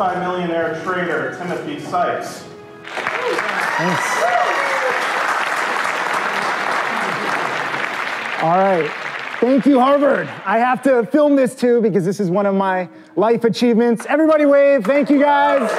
multi-millionaire trader Timothy Sykes. Thanks. All right. Thank you, Harvard. I have to film this too because this is one of my life achievements. Everybody wave. Thank you, guys.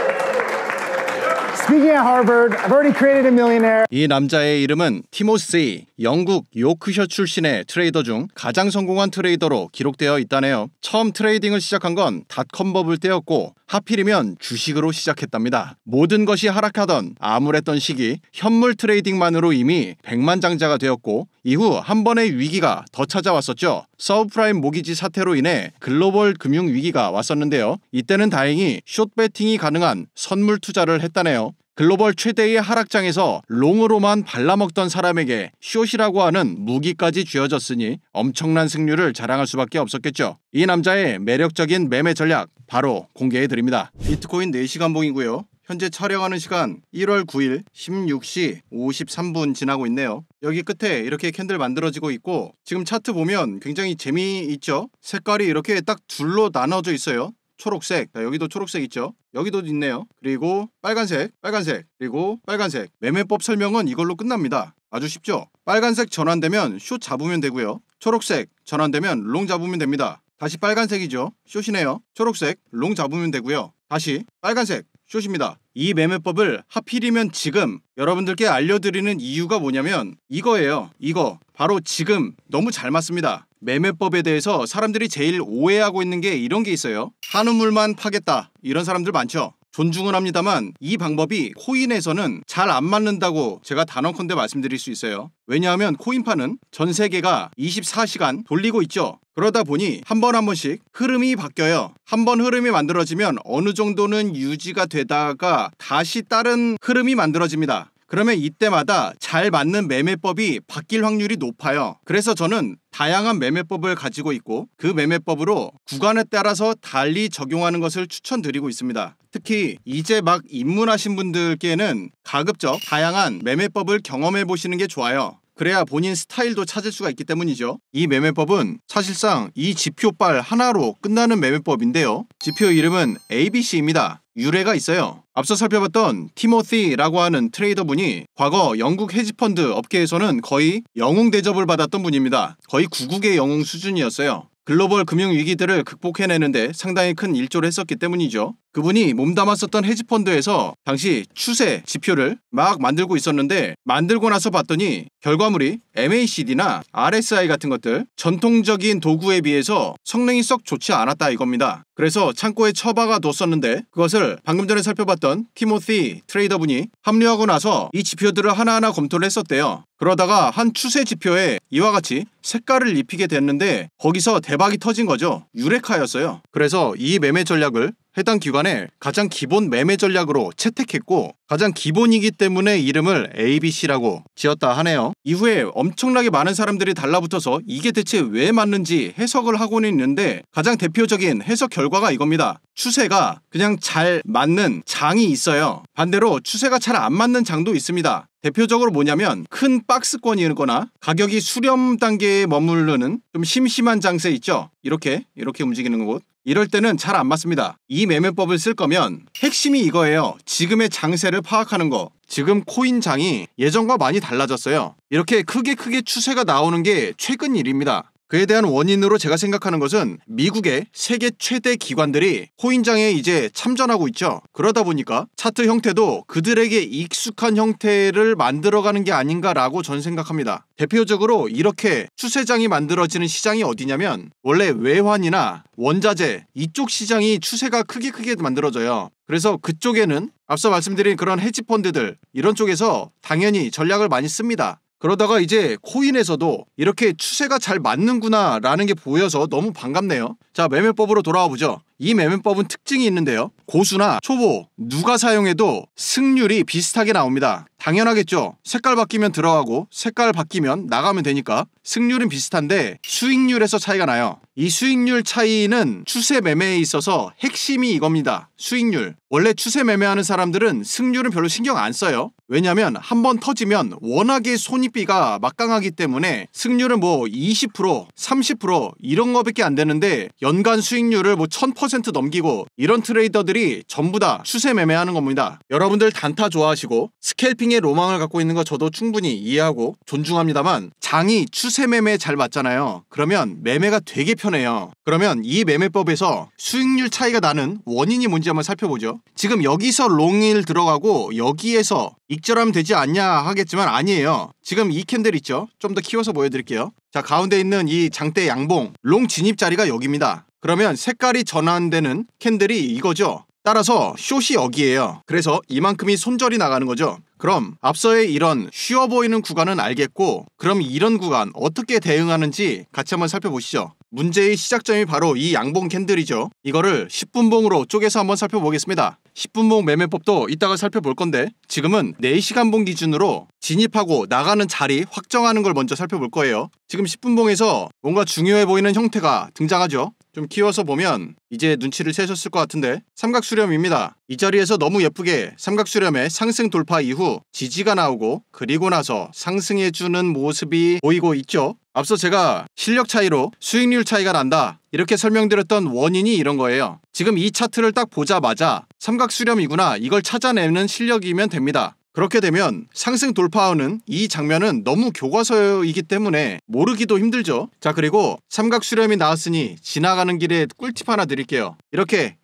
Speaking at Harvard, I've already created a millionaire. 이 남자의 이름은 티모시, 영국 요크셔 출신의 트레이더 중 가장 성공한 트레이더로 기록되어 있다네요. 처음 트레이딩을 시작한 건 닷컴 버블 때였고 하필이면 주식으로 시작했답니다. 모든 것이 하락하던 암울했던 시기 현물 트레이딩만으로 이미 백만장자가 되었고 이후 한 번의 위기가 더 찾아왔었죠. 서브프라임 모기지 사태로 인해 글로벌 금융 위기가 왔었는데요. 이때는 다행히 숏배팅이 가능한 선물 투자를 했다네요. 글로벌 최대의 하락장에서 롱으로만 발라먹던 사람에게 숏이라고 하는 무기까지 쥐어졌으니 엄청난 승률을 자랑할 수밖에 없었겠죠. 이 남자의 매력적인 매매 전략 바로 공개해드립니다. 비트코인 4시간봉이고요. 현재 촬영하는 시간 1월 9일 16시 53분 지나고 있네요. 여기 끝에 이렇게 캔들 만들어지고 있고 지금 차트 보면 굉장히 재미있죠? 색깔이 이렇게 딱 둘로 나눠져 있어요. 초록색, 여기도 초록색 있죠? 여기도 있네요. 그리고 빨간색, 빨간색, 그리고 빨간색. 매매법 설명은 이걸로 끝납니다. 아주 쉽죠? 빨간색 전환되면 숏 잡으면 되고요. 초록색 전환되면 롱 잡으면 됩니다. 다시 빨간색이죠? 숏이네요. 초록색, 롱 잡으면 되고요. 다시 빨간색, 숏입니다. 이 매매법을 하필이면 지금 여러분들께 알려드리는 이유가 뭐냐면 이거예요. 이거 바로 지금 너무 잘 맞습니다. 매매법에 대해서 사람들이 제일 오해하고 있는 게 이런 게 있어요. 한우물만 파겠다 이런 사람들 많죠. 존중은 합니다만 이 방법이 코인에서는 잘 안 맞는다고 제가 단언컨대 말씀드릴 수 있어요. 왜냐하면 코인파는 전 세계가 24시간 돌리고 있죠. 그러다 보니 한 번씩 흐름이 바뀌어요. 한 번 흐름이 만들어지면 어느 정도는 유지가 되다가 다시 다른 흐름이 만들어집니다. 그러면 이때마다 잘 맞는 매매법이 바뀔 확률이 높아요. 그래서 저는 다양한 매매법을 가지고 있고 그 매매법으로 구간에 따라서 달리 적용하는 것을 추천드리고 있습니다. 특히 이제 막 입문하신 분들께는 가급적 다양한 매매법을 경험해 보시는 게 좋아요. 그래야 본인 스타일도 찾을 수가 있기 때문이죠. 이 매매법은 사실상 이 지표빨 하나로 끝나는 매매법인데요. 지표 이름은 ABC입니다. 유래가 있어요. 앞서 살펴봤던 티모시라고 하는 트레이더분이 과거 영국 헤지펀드 업계에서는 거의 영웅 대접을 받았던 분입니다. 거의 구국의 영웅 수준이었어요. 글로벌 금융 위기들을 극복해내는데 상당히 큰 일조를 했었기 때문이죠. 그분이 몸담았었던 헤지펀드에서 당시 추세 지표를 막 만들고 있었는데 만들고 나서 봤더니 결과물이 MACD나 RSI 같은 것들 전통적인 도구에 비해서 성능이 썩 좋지 않았다 이겁니다. 그래서 창고에 처박아 뒀었는데 그것을 방금 전에 살펴봤던 티모시 트레이더분이 합류하고 나서 이 지표들을 하나하나 검토를 했었대요. 그러다가 한 추세 지표에 이와 같이 색깔을 입히게 됐는데 거기서 대박이 터진 거죠. 유레카였어요. 그래서 이 매매 전략을 해당 기관의 가장 기본 매매 전략으로 채택했고 가장 기본이기 때문에 이름을 ABC라고 지었다 하네요. 이후에 엄청나게 많은 사람들이 달라붙어서 이게 대체 왜 맞는지 해석을 하고는 있는데 가장 대표적인 해석 결과가 이겁니다. 추세가 그냥 잘 맞는 장이 있어요. 반대로 추세가 잘 안 맞는 장도 있습니다. 대표적으로 뭐냐면 큰 박스권이거나 가격이 수렴 단계에 머무르는 좀 심심한 장세 있죠. 이렇게 움직이는 곳. 이럴 때는 잘 안 맞습니다. 이 매매법을 쓸 거면 핵심이 이거예요. 지금의 장세를 파악하는 거. 지금 코인장이 예전과 많이 달라졌어요. 이렇게 크게 추세가 나오는 게 최근 일입니다. 그에 대한 원인으로 제가 생각하는 것은 미국의 세계 최대 기관들이 코인장에 이제 참전하고 있죠. 그러다 보니까 차트 형태도 그들에게 익숙한 형태를 만들어가는 게 아닌가라고 저는 생각합니다. 대표적으로 이렇게 추세장이 만들어지는 시장이 어디냐면 원래 외환이나 원자재 이쪽 시장이 추세가 크게 만들어져요. 그래서 그쪽에는 앞서 말씀드린 그런 헤지펀드들 이런 쪽에서 당연히 전략을 많이 씁니다. 그러다가 이제 코인에서도 이렇게 추세가 잘 맞는구나 라는 게 보여서 너무 반갑네요. 자, 매매법으로 돌아와 보죠. 이 매매법은 특징이 있는데요. 고수나 초보 누가 사용해도 승률이 비슷하게 나옵니다. 당연하겠죠. 색깔 바뀌면 들어가고 색깔 바뀌면 나가면 되니까. 승률은 비슷한데 수익률에서 차이가 나요. 이 수익률 차이는 추세 매매에 있어서 핵심이 이겁니다. 수익률. 원래 추세 매매하는 사람들은 승률은 별로 신경 안 써요. 왜냐면 한번 터지면 워낙에 손익비가 막강하기 때문에 승률은 뭐 20%, 30% 이런 거밖에 안 되는데 연간 수익률을 뭐 1000% 넘기고 이런 트레이더들이 전부 다 추세 매매하는 겁니다. 여러분들 단타 좋아하시고 스캘핑의 로망을 갖고 있는 거 저도 충분히 이해하고 존중합니다만 장이 추세 매매에 잘 맞잖아요. 그러면 매매가 되게 편해요. 그러면 이 매매법에서 수익률 차이가 나는 원인이 뭔지 한번 살펴보죠. 지금 여기서 롱일 들어가고 여기에서 익절하면 되지 않냐 하겠지만 아니에요. 지금 이 캔들 있죠? 좀 더 키워서 보여드릴게요. 자, 가운데 있는 이 장대 양봉 롱 진입 자리가 여기입니다. 그러면 색깔이 전환되는 캔들이 이거죠. 따라서 숏이 여기에요. 그래서 이만큼이 손절이 나가는 거죠. 그럼 앞서의 이런 쉬워 보이는 구간은 알겠고 그럼 이런 구간 어떻게 대응하는지 같이 한번 살펴보시죠. 문제의 시작점이 바로 이 양봉 캔들이죠. 이거를 10분봉으로 쪼개서 한번 살펴보겠습니다. 10분봉 매매법도 이따가 살펴볼 건데 지금은 4시간봉 기준으로 진입하고 나가는 자리 확정하는 걸 먼저 살펴볼 거예요. 지금 10분봉에서 뭔가 중요해 보이는 형태가 등장하죠. 좀 키워서 보면 이제 눈치를 채셨을 것 같은데 삼각수렴입니다. 이 자리에서 너무 예쁘게 삼각수렴의 상승 돌파 이후 지지가 나오고 그리고 나서 상승해주는 모습이 보이고 있죠. 앞서 제가 실력 차이로 수익률 차이가 난다 이렇게 설명드렸던 원인이 이런 거예요. 지금 이 차트를 딱 보자마자 삼각수렴이구나 이걸 찾아내는 실력이면 됩니다. 그렇게 되면 상승 돌파하는 이 장면은 너무 교과서이기 때문에 모르기도 힘들죠. 자, 그리고 삼각수렴이 나왔으니 지나가는 길에 꿀팁 하나 드릴게요.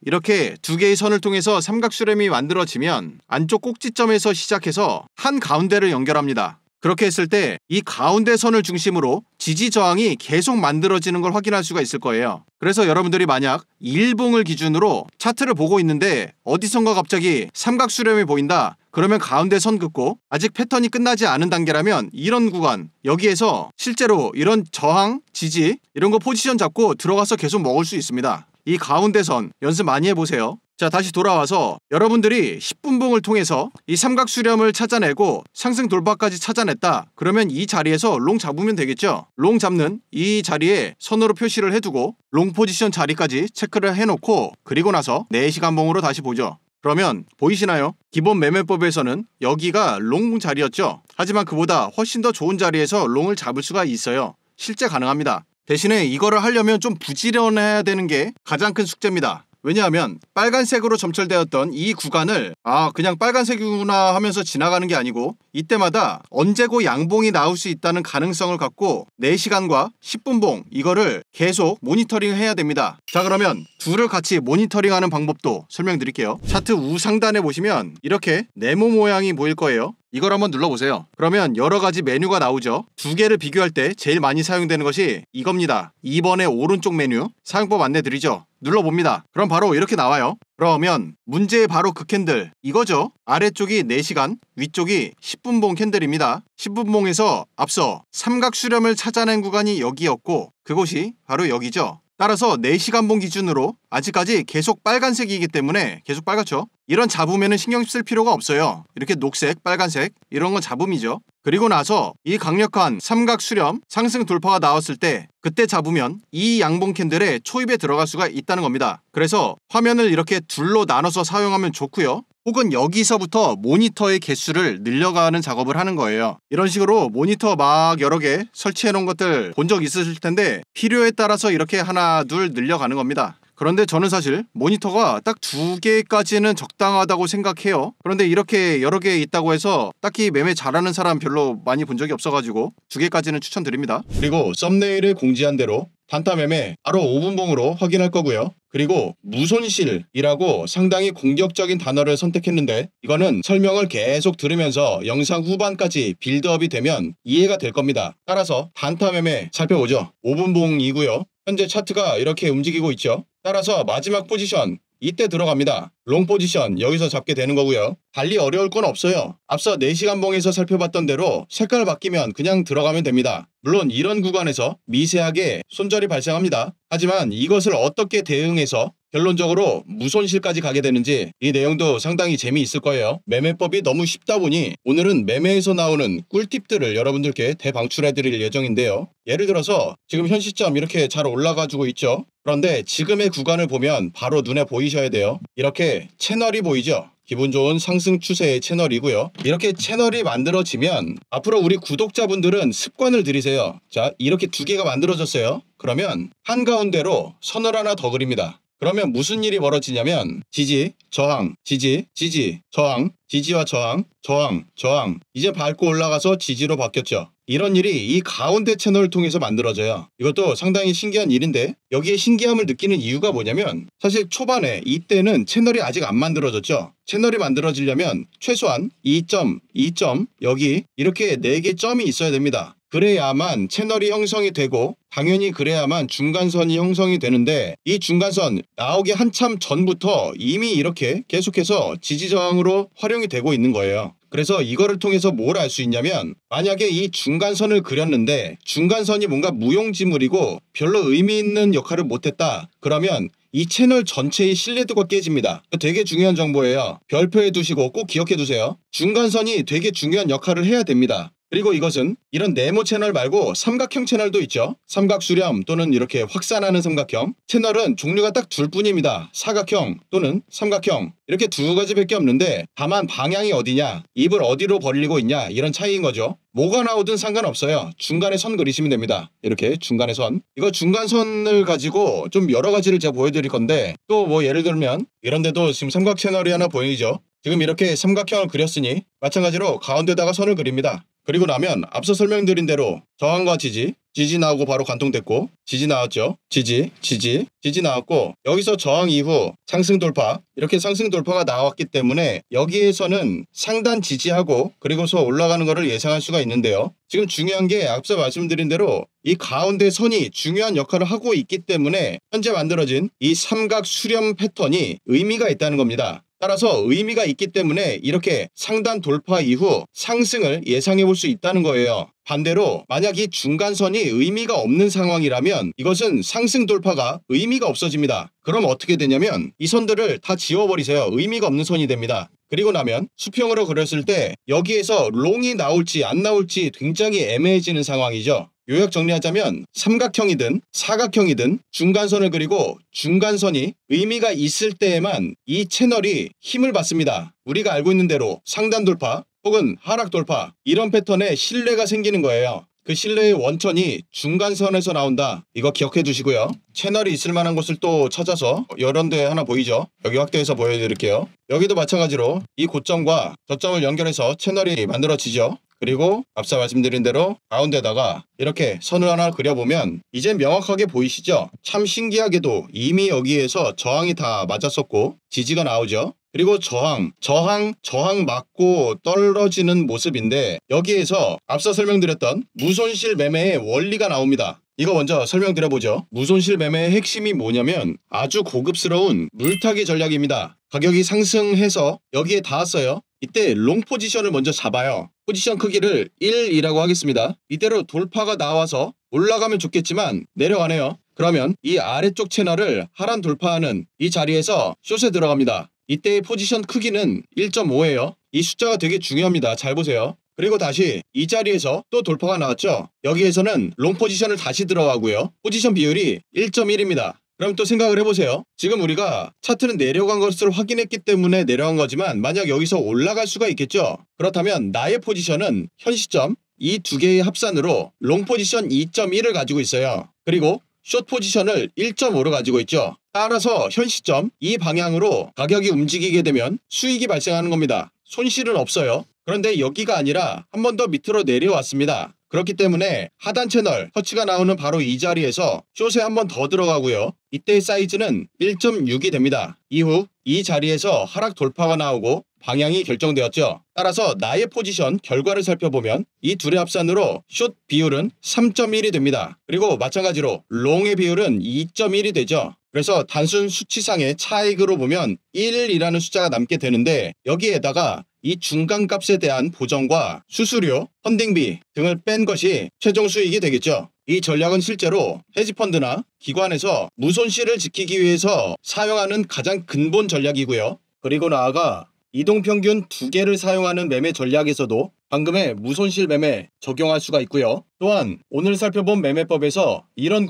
이렇게 두 개의 선을 통해서 삼각수렴이 만들어지면 안쪽 꼭지점에서 시작해서 한 가운데를 연결합니다. 그렇게 했을 때 이 가운데 선을 중심으로 지지 저항이 계속 만들어지는 걸 확인할 수가 있을 거예요. 그래서 여러분들이 만약 1봉을 기준으로 차트를 보고 있는데 어디선가 갑자기 삼각수렴이 보인다. 그러면 가운데 선 긋고 아직 패턴이 끝나지 않은 단계라면 이런 구간 여기에서 실제로 이런 저항, 지지 이런 거 포지션 잡고 들어가서 계속 먹을 수 있습니다. 이 가운데 선 연습 많이 해보세요. 자, 다시 돌아와서 여러분들이 10분봉을 통해서 이 삼각수렴을 찾아내고 상승 돌파까지 찾아냈다. 그러면 이 자리에서 롱 잡으면 되겠죠. 롱 잡는 이 자리에 선으로 표시를 해두고 롱 포지션 자리까지 체크를 해놓고 그리고 나서 4시간봉으로 다시 보죠. 그러면 보이시나요? 기본 매매법에서는 여기가 롱 자리였죠. 하지만 그보다 훨씬 더 좋은 자리에서 롱을 잡을 수가 있어요. 실제 가능합니다. 대신에 이거를 하려면 좀 부지런해야 되는 게 가장 큰 숙제입니다. 왜냐하면 빨간색으로 점철되었던 이 구간을 그냥 빨간색이구나 하면서 지나가는 게 아니고 이때마다 언제고 양봉이 나올 수 있다는 가능성을 갖고 4시간과 10분봉 이거를 계속 모니터링 해야 됩니다. 자, 그러면 둘을 같이 모니터링하는 방법도 설명드릴게요. 차트 우상단에 보시면 이렇게 네모 모양이 보일 거예요. 이걸 한번 눌러보세요. 그러면 여러가지 메뉴가 나오죠. 두 개를 비교할 때 제일 많이 사용되는 것이 이겁니다. 2번의 오른쪽 메뉴 사용법 안내드리죠. 눌러봅니다. 그럼 바로 이렇게 나와요. 그러면 문제의 바로 그 캔들 이거죠. 아래쪽이 4시간 위쪽이 10분봉 캔들입니다. 10분봉에서 앞서 삼각수렴을 찾아낸 구간이 여기였고 그곳이 바로 여기죠. 따라서 4시간봉 기준으로 아직까지 계속 빨간색이기 때문에 계속 빨갛죠. 이런 잡음에는 신경 쓸 필요가 없어요. 이렇게 녹색, 빨간색 이런 건 잡음이죠. 그리고 나서 이 강력한 삼각 수렴 상승 돌파가 나왔을 때 그때 잡으면 이 양봉 캔들에 초입에 들어갈 수가 있다는 겁니다. 그래서 화면을 이렇게 둘로 나눠서 사용하면 좋고요. 혹은 여기서부터 모니터의 개수를 늘려가는 작업을 하는 거예요. 이런 식으로 모니터 막 여러 개 설치해 놓은 것들 본 적 있으실 텐데 필요에 따라서 이렇게 하나 둘 늘려가는 겁니다. 그런데 저는 사실 모니터가 딱 2개까지는 적당하다고 생각해요. 그런데 이렇게 여러 개 있다고 해서 딱히 매매 잘하는 사람 별로 많이 본 적이 없어가지고 2개까지는 추천드립니다. 그리고 썸네일에 공지한 대로 단타 매매 바로 5분봉으로 확인할 거고요. 그리고 무손실이라고 상당히 공격적인 단어를 선택했는데 이거는 설명을 계속 들으면서 영상 후반까지 빌드업이 되면 이해가 될 겁니다. 따라서 단타 매매 살펴보죠. 5분봉이고요. 현재 차트가 이렇게 움직이고 있죠. 따라서 마지막 포지션 이때 들어갑니다. 롱 포지션 여기서 잡게 되는 거고요. 달리 어려울 건 없어요. 앞서 4시간봉에서 살펴봤던 대로 색깔 바뀌면 그냥 들어가면 됩니다. 물론 이런 구간에서 미세하게 손절이 발생합니다. 하지만 이것을 어떻게 대응해서 결론적으로 무손실까지 가게 되는지 이 내용도 상당히 재미있을 거예요. 매매법이 너무 쉽다 보니 오늘은 매매에서 나오는 꿀팁들을 여러분들께 대방출해 드릴 예정인데요. 예를 들어서 지금 현 시점 이렇게 잘 올라가지고 있죠. 그런데 지금의 구간을 보면 바로 눈에 보이셔야 돼요. 이렇게 채널이 보이죠. 기분 좋은 상승 추세의 채널이고요. 이렇게 채널이 만들어지면 앞으로 우리 구독자분들은 습관을 들이세요. 자, 이렇게 두 개가 만들어졌어요. 그러면 한가운데로 선을 하나 더 그립니다. 그러면 무슨 일이 벌어지냐면 지지, 저항, 지지, 지지, 저항, 지지와 저항, 저항, 저항. 이제 밟고 올라가서 지지로 바뀌었죠. 이런 일이 이 가운데 채널을 통해서 만들어져요. 이것도 상당히 신기한 일인데 여기에 신기함을 느끼는 이유가 뭐냐면 사실 초반에 이때는 채널이 아직 안 만들어졌죠. 채널이 만들어지려면 최소한 2점, 2점, 여기 이렇게 4개 점이 있어야 됩니다. 그래야만 채널이 형성이 되고 당연히 그래야만 중간선이 형성이 되는데 이 중간선 나오기 한참 전부터 이미 이렇게 계속해서 지지저항으로 활용이 되고 있는 거예요. 그래서 이거를 통해서 뭘 알 수 있냐면 만약에 이 중간선을 그렸는데 중간선이 뭔가 무용지물이고 별로 의미 있는 역할을 못했다. 그러면 이 채널 전체의 신뢰도가 깨집니다. 되게 중요한 정보예요. 별표에 두시고 꼭 기억해 두세요. 중간선이 되게 중요한 역할을 해야 됩니다. 그리고 이것은 이런 네모 채널 말고 삼각형 채널도 있죠. 삼각수렴 또는 이렇게 확산하는 삼각형. 채널은 종류가 딱 둘 뿐입니다. 사각형 또는 삼각형. 이렇게 두 가지밖에 없는데 다만 방향이 어디냐, 입을 어디로 벌리고 있냐 이런 차이인 거죠. 뭐가 나오든 상관없어요. 중간에 선 그리시면 됩니다. 이렇게 중간에 선. 이거 중간선을 가지고 좀 여러 가지를 제가 보여드릴 건데 또 뭐 예를 들면 이런 데도 지금 삼각 채널이 하나 보이죠. 지금 이렇게 삼각형을 그렸으니 마찬가지로 가운데다가 선을 그립니다. 그리고 나면 앞서 설명드린 대로 저항과 지지, 지지 나오고 바로 관통됐고 지지 나왔죠. 지지, 지지, 지지 나왔고 여기서 저항 이후 상승 돌파 이렇게 상승 돌파가 나왔기 때문에 여기에서는 상단 지지하고 그리고서 올라가는 것을 예상할 수가 있는데요. 지금 중요한 게 앞서 말씀드린 대로 이 가운데 선이 중요한 역할을 하고 있기 때문에 현재 만들어진 이 삼각 수렴 패턴이 의미가 있다는 겁니다. 따라서 의미가 있기 때문에 이렇게 상단 돌파 이후 상승을 예상해 볼 수 있다는 거예요. 반대로 만약 이 중간선이 의미가 없는 상황이라면 이것은 상승 돌파가 의미가 없어집니다. 그럼 어떻게 되냐면 이 선들을 다 지워버리세요. 의미가 없는 선이 됩니다. 그리고 나면 수평으로 그렸을 때 여기에서 롱이 나올지 안 나올지 굉장히 애매해지는 상황이죠. 요약 정리하자면 삼각형이든 사각형이든 중간선을 그리고 중간선이 의미가 있을 때에만 이 채널이 힘을 받습니다. 우리가 알고 있는 대로 상단 돌파 혹은 하락 돌파 이런 패턴에 신뢰가 생기는 거예요. 그 신뢰의 원천이 중간선에서 나온다. 이거 기억해 두시고요. 채널이 있을 만한 곳을 또 찾아서 이런 데 하나 보이죠? 여기 확대해서 보여드릴게요. 여기도 마찬가지로 이 고점과 저점을 연결해서 채널이 만들어지죠. 그리고 앞서 말씀드린 대로 가운데다가 이렇게 선을 하나 그려보면 이제 명확하게 보이시죠? 참 신기하게도 이미 여기에서 저항이 다 맞았었고 지지가 나오죠. 그리고 저항 맞고 떨어지는 모습인데 여기에서 앞서 설명드렸던 무손실 매매의 원리가 나옵니다. 이거 먼저 설명드려보죠. 무손실 매매의 핵심이 뭐냐면 아주 고급스러운 물타기 전략입니다. 가격이 상승해서 여기에 닿았어요. 이때 롱 포지션을 먼저 잡아요. 포지션 크기를 1이라고 하겠습니다. 이대로 돌파가 나와서 올라가면 좋겠지만 내려가네요. 그러면 이 아래쪽 채널을 하란 돌파하는 이 자리에서 숏에 들어갑니다. 이때의 포지션 크기는 1.5예요. 이 숫자가 되게 중요합니다. 잘 보세요. 그리고 다시 이 자리에서 또 돌파가 나왔죠. 여기에서는 롱 포지션을 다시 들어가고요. 포지션 비율이 1.1입니다. 그럼 또 생각을 해보세요. 지금 우리가 차트는 내려간 것을 확인했기 때문에 내려간 거지만 만약 여기서 올라갈 수가 있겠죠. 그렇다면 나의 포지션은 현 시점 이 두 개의 합산으로 롱 포지션 2.1을 가지고 있어요. 그리고 숏 포지션을 1.5로 가지고 있죠. 따라서 현 시점 이 방향으로 가격이 움직이게 되면 수익이 발생하는 겁니다. 손실은 없어요. 그런데 여기가 아니라 한 번 더 밑으로 내려왔습니다. 그렇기 때문에 하단 채널 터치가 나오는 바로 이 자리에서 숏에 한 번 더 들어가고요. 이때의 사이즈는 1.6이 됩니다. 이후 이 자리에서 하락 돌파가 나오고 방향이 결정되었죠. 따라서 나의 포지션 결과를 살펴보면 이 둘의 합산으로 숏 비율은 3.1이 됩니다. 그리고 마찬가지로 롱의 비율은 2.1이 되죠. 그래서 단순 수치상의 차익으로 보면 1이라는 숫자가 남게 되는데 여기에다가 이 중간값에 대한 보정과 수수료, 펀딩비 등을 뺀 것이 최종 수익이 되겠죠. 이 전략은 실제로 헤지펀드나 기관에서 무손실을 지키기 위해서 사용하는 가장 근본 전략이고요. 그리고 나아가 이동평균 2개를 사용하는 매매 전략에서도 방금의 무손실 매매 적용할 수가 있고요. 또한 오늘 살펴본 매매법에서 이런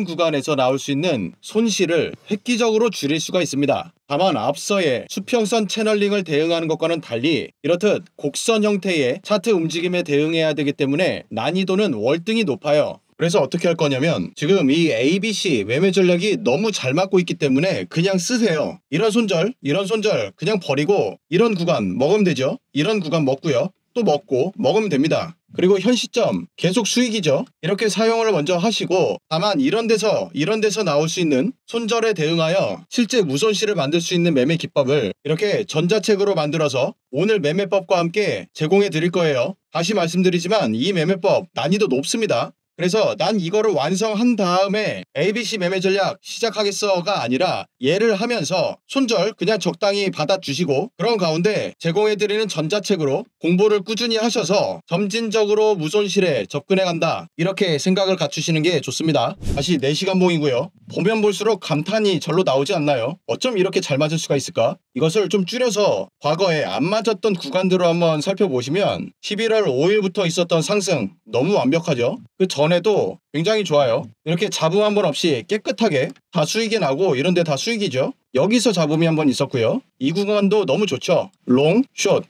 구간에서 나올 수 있는 손실을 획기적으로 줄일 수가 있습니다. 다만 앞서의 수평선 채널링을 대응하는 것과는 달리 이렇듯 곡선 형태의 차트 움직임에 대응해야 되기 때문에 난이도는 월등히 높아요. 그래서 어떻게 할 거냐면 지금 이 ABC 매매 전략이 너무 잘 맞고 있기 때문에 그냥 쓰세요. 이런 손절 그냥 버리고 이런 구간 먹으면 되죠. 이런 구간 먹고요. 또 먹으면 됩니다. 그리고 현 시점 계속 수익이죠. 이렇게 사용을 먼저 하시고 다만 이런 데서 나올 수 있는 손절에 대응하여 실제 무손실을 만들 수 있는 매매 기법을 이렇게 전자책으로 만들어서 오늘 매매법과 함께 제공해 드릴 거예요. 다시 말씀드리지만 이 매매법 난이도 높습니다. 그래서 난 이거를 완성한 다음에 ABC 매매 전략 시작하겠어가 아니라 얘를 하면서 손절 그냥 적당히 받아주시고 그런 가운데 제공해드리는 전자책으로 공부를 꾸준히 하셔서 점진적으로 무손실에 접근해간다 이렇게 생각을 갖추시는 게 좋습니다. 다시 4시간봉이고요. 보면 볼수록 감탄이 절로 나오지 않나요? 어쩜 이렇게 잘 맞을 수가 있을까? 이것을 좀 줄여서 과거에 안 맞았던 구간들을 한번 살펴보시면 11월 5일부터 있었던 상승 너무 완벽하죠? 그 전에도 굉장히 좋아요. 이렇게 잡음 한 번 없이 깨끗하게 다 수익이 나고 이런데 다 수익이죠. 여기서 잡음이 한 번 있었고요. 이 구간도 너무 좋죠. 롱, 숏.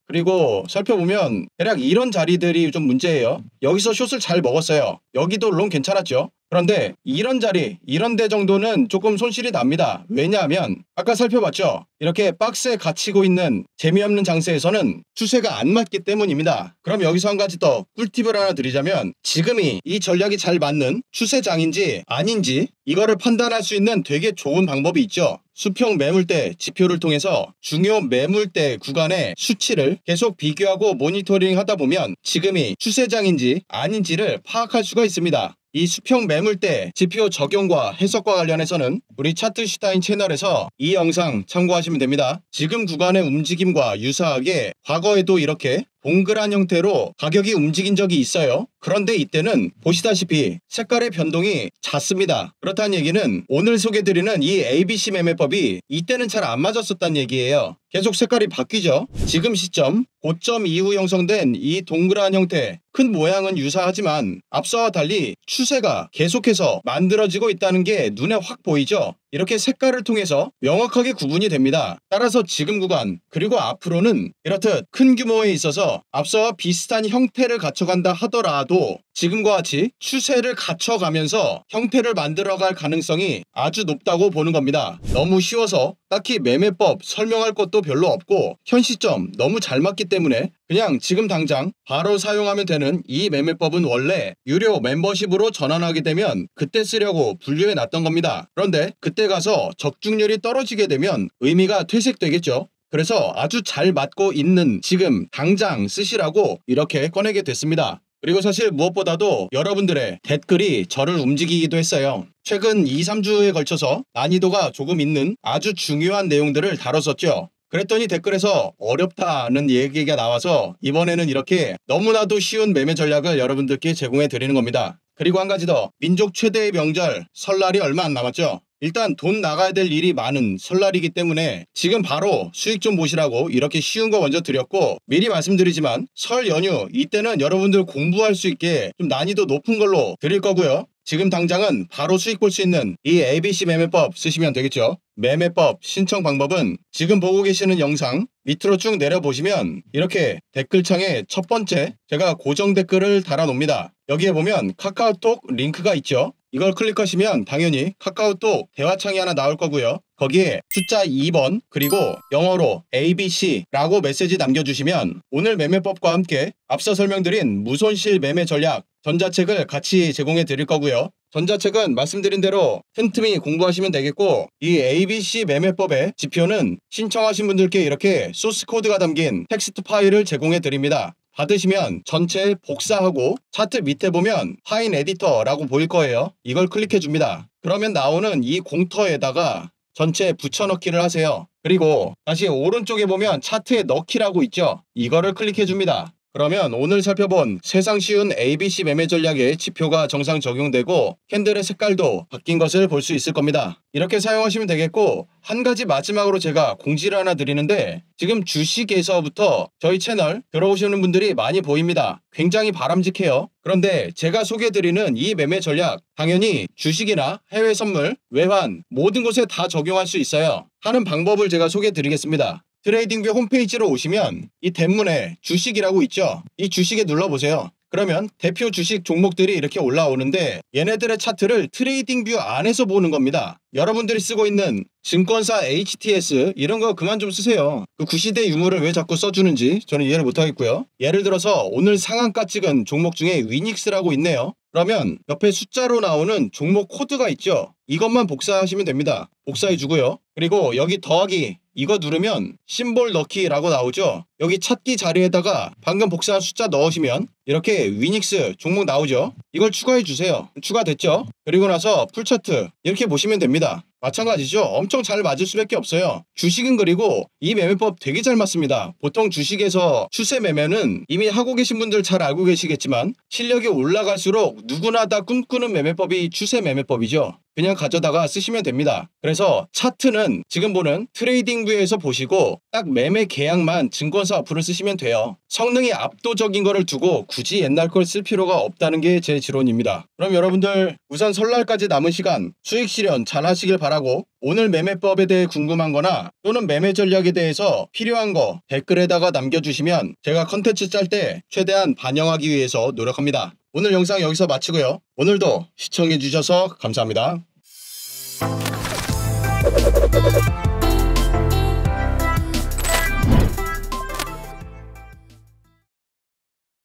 그리고 살펴보면 대략 이런 자리들이 좀 문제예요. 여기서 숏을 잘 먹었어요. 여기도 롱 괜찮았죠. 그런데 이런 자리, 이런 데 정도는 조금 손실이 납니다. 왜냐하면 아까 살펴봤죠. 이렇게 박스에 갇히고 있는 재미없는 장세에서는 추세가 안 맞기 때문입니다. 그럼 여기서 한 가지 더 꿀팁을 하나 드리자면 지금이 이 전략이 잘 맞는 추세장인지 아닌지 이거를 판단할 수 있는 되게 좋은 방법이 있죠. 수평 매물대 지표를 통해서 중요 매물대 구간의 수치를 계속 비교하고 모니터링 하다 보면 지금이 추세장인지 아닌지를 파악할 수가 있습니다. 이 수평 매물대 지표 적용과 해석과 관련해서는 우리 차트슈타인 채널에서 이 영상 참고하시면 됩니다. 지금 구간의 움직임과 유사하게 과거에도 이렇게 동그란 형태로 가격이 움직인 적이 있어요. 그런데 이때는 보시다시피 색깔의 변동이 잦습니다. 그렇다는 얘기는 오늘 소개드리는 이 ABC 매매법이 이때는 잘 안 맞았었다는 얘기예요. 계속 색깔이 바뀌죠. 지금 시점 고점 이후 형성된 이 동그란 형태 큰 모양은 유사하지만 앞서와 달리 추세가 계속해서 만들어지고 있다는 게 눈에 확 보이죠. 이렇게 색깔을 통해서 명확하게 구분이 됩니다. 따라서 지금 구간 그리고 앞으로는 이렇듯 큰 규모에 있어서 앞서와 비슷한 형태를 갖춰간다 하더라도 지금과 같이 추세를 갖춰가면서 형태를 만들어갈 가능성이 아주 높다고 보는 겁니다. 너무 쉬워서 딱히 매매법 설명할 것도 별로 없고 현 시점 너무 잘 맞기 때문에 그냥 지금 당장 바로 사용하면 되는 이 매매법은 원래 유료 멤버십으로 전환하게 되면 그때 쓰려고 분류해 놨던 겁니다. 그런데 그때 가서 적중률이 떨어지게 되면 의미가 퇴색되겠죠. 그래서 아주 잘 맞고 있는 지금 당장 쓰시라고 이렇게 꺼내게 됐습니다. 그리고 사실 무엇보다도 여러분들의 댓글이 저를 움직이기도 했어요. 최근 2-3주에 걸쳐서 난이도가 조금 있는 아주 중요한 내용들을 다뤘었죠. 그랬더니 댓글에서 어렵다는 얘기가 나와서 이번에는 이렇게 너무나도 쉬운 매매 전략을 여러분들께 제공해 드리는 겁니다. 그리고 한 가지 더, 민족 최대의 명절 설날이 얼마 안 남았죠. 일단 돈 나가야 될 일이 많은 설날이기 때문에 지금 바로 수익 좀 보시라고 이렇게 쉬운 거 먼저 드렸고, 미리 말씀드리지만 설 연휴 이때는 여러분들 공부할 수 있게 좀 난이도 높은 걸로 드릴 거고요. 지금 당장은 바로 수익 볼 수 있는 이 ABC 매매법 쓰시면 되겠죠. 매매법 신청 방법은 지금 보고 계시는 영상 밑으로 쭉 내려보시면 이렇게 댓글창에 첫 번째 제가 고정 댓글을 달아 놓습니다. 여기에 보면 카카오톡 링크가 있죠. 이걸 클릭하시면 당연히 카카오톡 대화창이 하나 나올 거고요. 거기에 숫자 2번 그리고 영어로 ABC라고 메시지 남겨주시면 오늘 매매법과 함께 앞서 설명드린 무손실 매매 전략 전자책을 같이 제공해 드릴 거고요. 전자책은 말씀드린 대로 틈틈이 공부하시면 되겠고, 이 ABC 매매법의 지표는 신청하신 분들께 이렇게 소스 코드가 담긴 텍스트 파일을 제공해 드립니다. 받으시면 전체 복사하고 차트 밑에 보면 파인 에디터라고 보일 거예요. 이걸 클릭해 줍니다. 그러면 나오는 이 공터에다가 전체 붙여넣기를 하세요. 그리고 다시 오른쪽에 보면 차트에 넣기라고 있죠. 이거를 클릭해 줍니다. 그러면 오늘 살펴본 세상 쉬운 ABC 매매 전략의 지표가 정상 적용되고 캔들의 색깔도 바뀐 것을 볼 수 있을 겁니다. 이렇게 사용하시면 되겠고, 한 가지 마지막으로 제가 공지를 하나 드리는데, 지금 주식에서부터 저희 채널 들어오시는 분들이 많이 보입니다. 굉장히 바람직해요. 그런데 제가 소개해드리는 이 매매 전략, 당연히 주식이나 해외 선물, 외환 모든 곳에 다 적용할 수 있어요. 하는 방법을 제가 소개해드리겠습니다. 트레이딩뷰 홈페이지로 오시면 이 대문에 주식이라고 있죠. 이 주식에 눌러보세요. 그러면 대표 주식 종목들이 이렇게 올라오는데, 얘네들의 차트를 트레이딩뷰 안에서 보는 겁니다. 여러분들이 쓰고 있는 증권사 HTS 이런 거 그만 좀 쓰세요. 그 구시대 유무를 왜 자꾸 써주는지 저는 이해를 못하겠고요. 예를 들어서 오늘 상한가 찍은 종목 중에 위닉스라고 있네요. 그러면 옆에 숫자로 나오는 종목 코드가 있죠. 이것만 복사하시면 됩니다. 복사해주고요. 그리고 여기 더하기 이거 누르면 심볼 넣기라고 나오죠. 여기 찾기 자리에다가 방금 복사한 숫자 넣으시면 이렇게 위닉스 종목 나오죠. 이걸 추가해 주세요. 추가됐죠? 그리고 나서 풀차트 이렇게 보시면 됩니다. 마찬가지죠. 엄청 잘 맞을 수밖에 없어요. 주식은 그리고 이 매매법 되게 잘 맞습니다. 보통 주식에서 추세 매매는 이미 하고 계신 분들 잘 알고 계시겠지만, 실력이 올라갈수록 누구나 다 꿈꾸는 매매법이 추세 매매법이죠. 그냥 가져다가 쓰시면 됩니다. 그래서 차트는 지금 보는 트레이딩뷰에서 보시고 딱 매매 계약만 증권사 어플을 쓰시면 돼요. 성능이 압도적인 거를 두고 굳이 옛날 걸 쓸 필요가 없다는 게 제 지론입니다. 그럼 여러분들 우선 설날까지 남은 시간 수익 실현 잘 하시길 바라고, 오늘 매매법에 대해 궁금한 거나 또는 매매 전략에 대해서 필요한 거 댓글에다가 남겨주시면 제가 컨텐츠 짤 때 최대한 반영하기 위해서 노력합니다. 오늘 영상 여기서 마치고요. 오늘도 시청해주셔서 감사합니다.